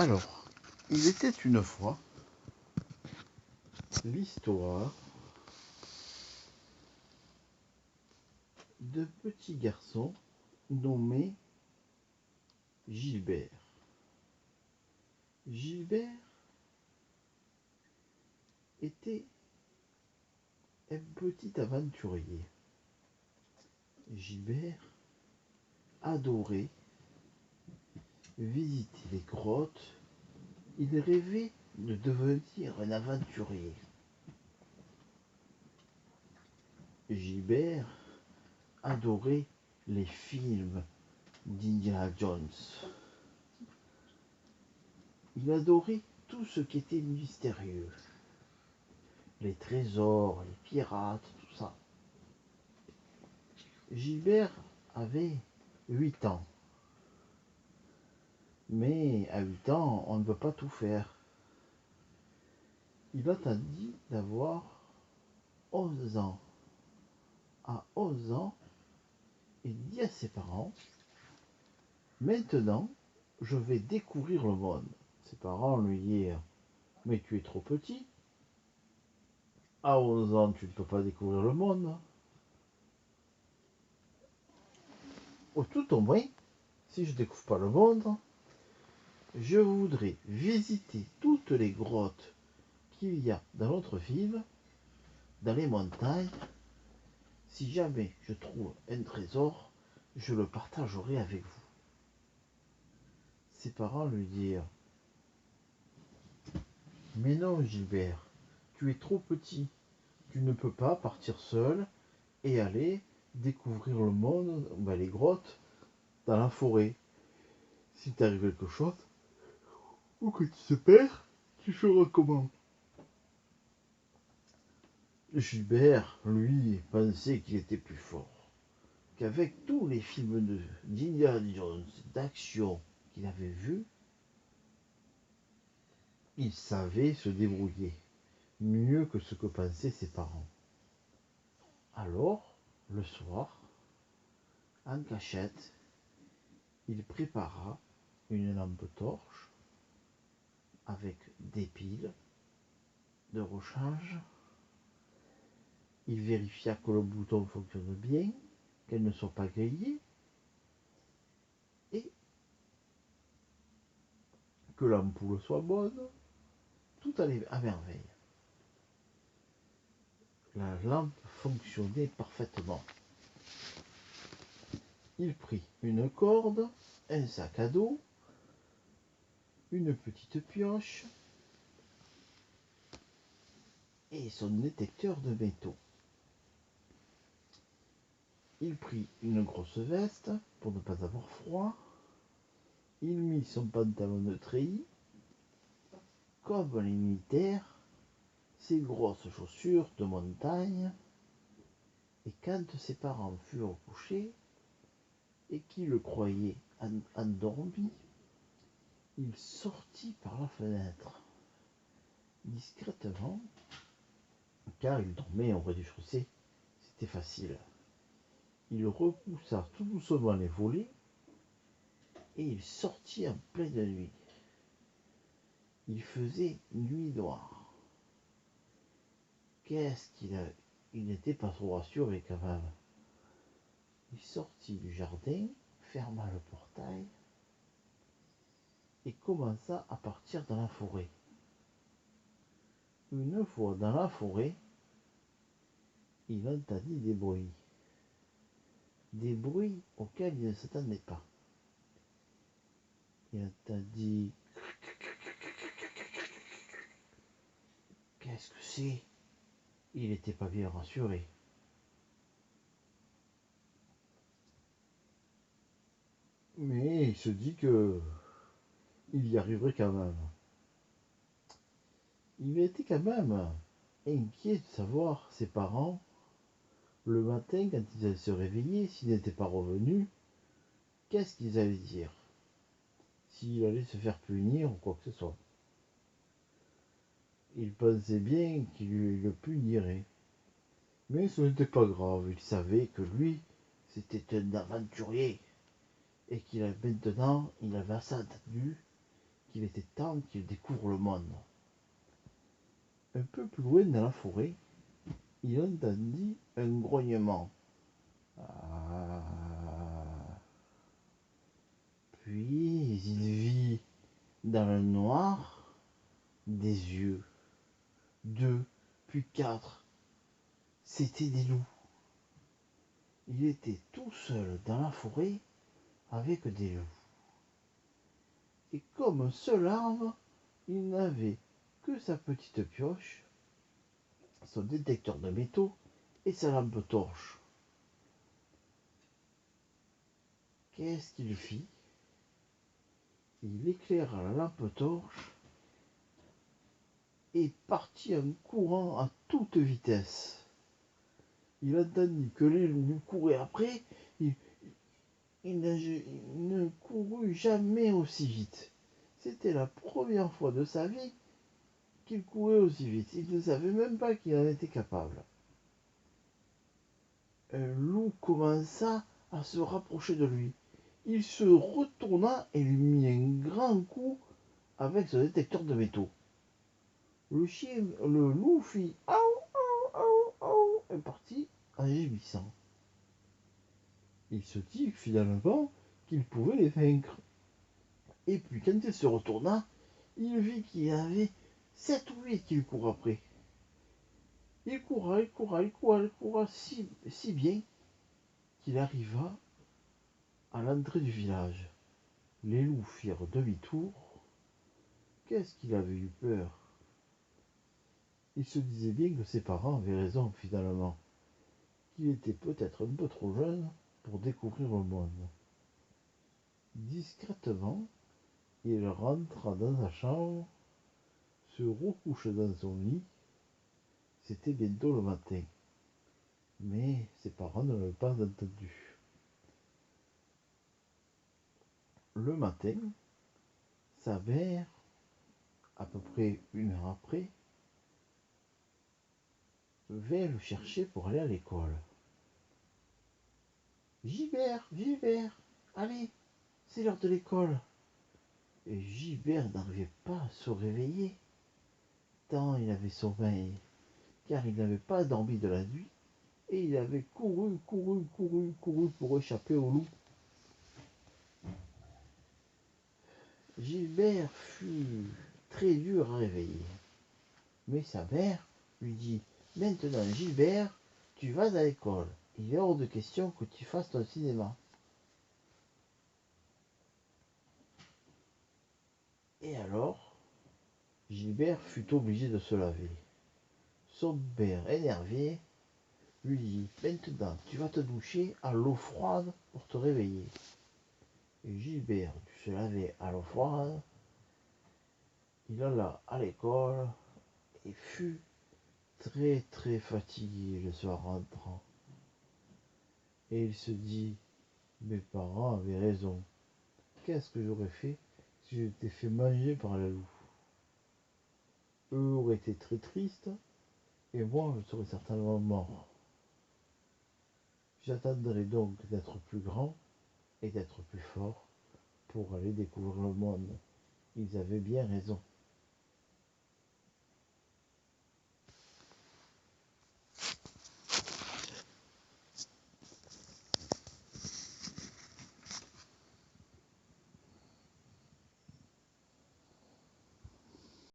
Alors, il était une fois l'histoire de petits garçons nommés Gilbert. Gilbert était un petit aventurier. Gilbert adorait visiter les grottes. Il rêvait de devenir un aventurier. Gilbert adorait les films d'Indiana Jones. Il adorait tout ce qui était mystérieux. Les trésors, les pirates, tout ça. Gilbert avait 8 ans. Mais à 8 ans, on ne peut pas tout faire. Il attendit d'avoir 11 ans. À 11 ans, il dit à ses parents, maintenant, je vais découvrir le monde. Ses parents lui dirent, mais tu es trop petit. À 11 ans, tu ne peux pas découvrir le monde. Tout au moins, si je ne découvre pas le monde, je voudrais visiter toutes les grottes qu'il y a dans notre ville, dans les montagnes. Si jamais je trouve un trésor, je le partagerai avec vous. Ses parents lui dirent, mais non Gilbert, tu es trop petit, tu ne peux pas partir seul et aller découvrir le monde, les grottes, dans la forêt. Si t'arrive quelque chose, ou que tu te perds, tu feras comment? Gilbert, lui, pensait qu'il était plus fort, qu'avec tous les films d'Indiana Jones, d'action qu'il avait vus, il savait se débrouiller, mieux que ce que pensaient ses parents. Alors, le soir, en cachette, il prépara une lampe torche avec des piles de rechange. Il vérifia que le bouton fonctionne bien, qu'elle ne soit pas grillée et que l'ampoule soit bonne. Tout allait à merveille. La lampe fonctionnait parfaitement. Il prit une corde, un sac à dos, une petite pioche et son détecteur de métaux. Il prit une grosse veste pour ne pas avoir froid. Il mit son pantalon de treillis, comme les militaires, ses grosses chaussures de montagne. Et quand ses parents furent couchés et qu'il le croyait endormi, il sortit par la fenêtre, discrètement, car il dormait au rez-de-chaussée, c'était facile. Il repoussa tout doucement les volets et il sortit en pleine nuit. Il faisait nuit noire. Qu'est-ce qu'il a... Il n'était pas trop rassuré quand même. Il sortit du jardin, ferma le portail et commença à partir dans la forêt. Une fois dans la forêt, il entendit des bruits auxquels il ne s'attendait pas. Il entendit... Qu'est-ce que c'est? Il n'était pas bien rassuré. Mais il se dit que il y arriverait quand même. Il était quand même inquiet de savoir ses parents, le matin quand ils allaient se réveiller, s'ils n'étaient pas revenus, qu'est-ce qu'ils allaient dire? S'il allait se faire punir ou quoi que ce soit. Il pensait bien qu'il le punirait. Mais ce n'était pas grave, il savait que lui, c'était un aventurier. Et qu'il avait maintenant, il avait assez entendu qu'il était temps qu'il découvre le monde. Un peu plus loin dans la forêt, il entendit un grognement. Ah. Puis il vit dans le noir des yeux. 2, puis 4. C'étaient des loups. Il était tout seul dans la forêt avec des loups. Et comme seul arme, il n'avait que sa petite pioche, son détecteur de métaux et sa lampe torche. Qu'est-ce qu'il fit? Il éclaira la lampe torche et partit en courant à toute vitesse. Il entendit que les loups lui couraient après. Il ne courut jamais aussi vite. C'était la première fois de sa vie qu'il courait aussi vite. Il ne savait même pas qu'il en était capable. Un loup commença à se rapprocher de lui. Il se retourna et lui mit un grand coup avec son détecteur de métaux. Le loup fit « Aou, aou, aou, aou » et partit en gémissant. Il se dit finalement qu'il pouvait les vaincre. Et puis quand il se retourna, il vit qu'il y avait 7 ou 8 qui le courent après. Il coura si bien qu'il arriva à l'entrée du village. Les loups firent demi-tour. Qu'est-ce qu'il avait eu peur? Il se disait bien que ses parents avaient raison finalement, qu'il était peut-être un peu trop jeune pour découvrir le monde. Discrètement, il rentra dans sa chambre, se recoucha dans son lit. C'était bientôt le matin. Mais ses parents ne l'avaient pas entendu. Le matin, sa mère, à peu près 1 heure après, vint le chercher pour aller à l'école. Gilbert, allez, c'est l'heure de l'école. Et Gilbert n'arrivait pas à se réveiller, tant il avait sommeil, car il n'avait pas dormi de la nuit, et il avait couru pour échapper au loup. Gilbert fut très dur à réveiller. Mais sa mère lui dit « Maintenant, Gilbert, tu vas à l'école. Il est hors de question que tu fasses ton cinéma. » Et alors, Gilbert fut obligé de se laver. Son père, énervé, lui dit « Maintenant, tu vas te doucher à l'eau froide pour te réveiller. » Et Gilbert dut se laver à l'eau froide. Il alla à l'école et fut très fatigué le soir rentrant. Et il se dit « Mes parents avaient raison. Qu'est-ce que j'aurais fait si j'étais fait manger par la loup? Eux auraient été très tristes, et moi je serais certainement mort. J'attendrai donc d'être plus grand et d'être plus fort pour aller découvrir le monde. » Ils avaient bien raison.